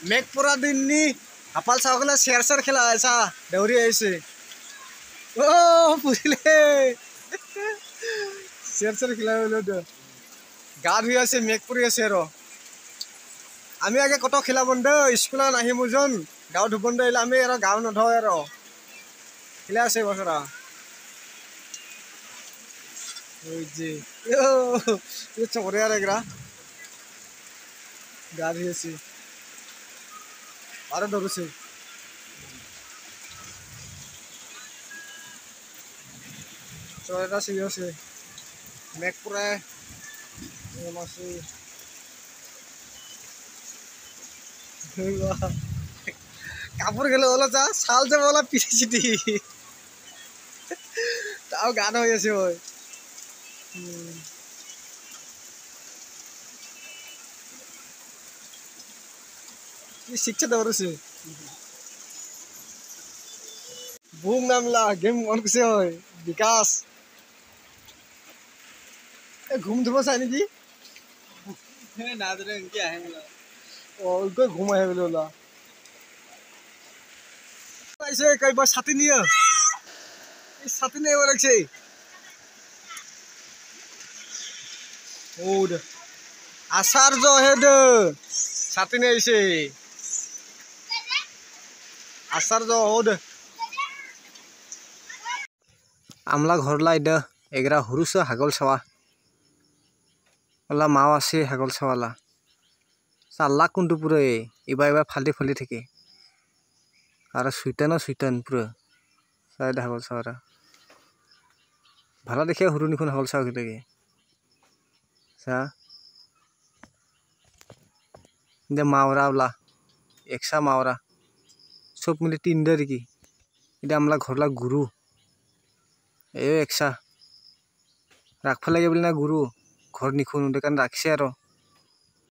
মেঘ পৰা দিন নি হাপাল চাওকলে চেৰ খেলা চা দেউৰি আহিছে পুৰিলে চেৰ খেলা গা ধুই আছে মেঘ পৰি আছে আৰু আমি আগে কত খেলা বন্ধ স্কুলত নাহি মোৰজন গাঁও ধুবন্ধ আহিলে আমি আৰু গাঁও নধয় আৰু খেলা আছে বছৰা চকরে আর এগরা গা ধুয়েছি আরো ধরেছে চকরেটা শিখে আছে মেঘ পুরায় মাসি কাপড় গেলে ওলা যা শাল যে বলা পিছি চিটি তাও গান হয়ে আছে ওই শিখছে দৌড়ছে বুম নামলা গেম অন করছে হয় বিকাশ ঘুম ধুব চাই নেকি না ধরে এনকে আহে ওই ঘুম আহে বলে ওলা পাইছে কইবা ছাতি নিয়ে এই ছাতি নিয়ে লাগছে ও দে আসার জ হে দে ছাতি নিয়ে আইছে আসার জ ও দে আমলা ঘরলা ইদা এগরা হুরুস হাগল ছাওয়া ওলা মাও আছে হাগল ছাওয়ালা চাল্লা কোনটো পুরো এবার এবার ফালি থাকে আর সুইটান পুরো সাইড হাগল ছাওয়ারা ভালো দেখে হুরু নিখুন হাগল ছাওয়া লাগে চা যে মাওরা ওলা একসা মাওরা সব মিলে তিনটা কি এটা আমলা ঘরলা গুরু এ একসা রাখফা লাগে বলে না গুরু ঘর নিখুন ওদের কারণ রাখছে আর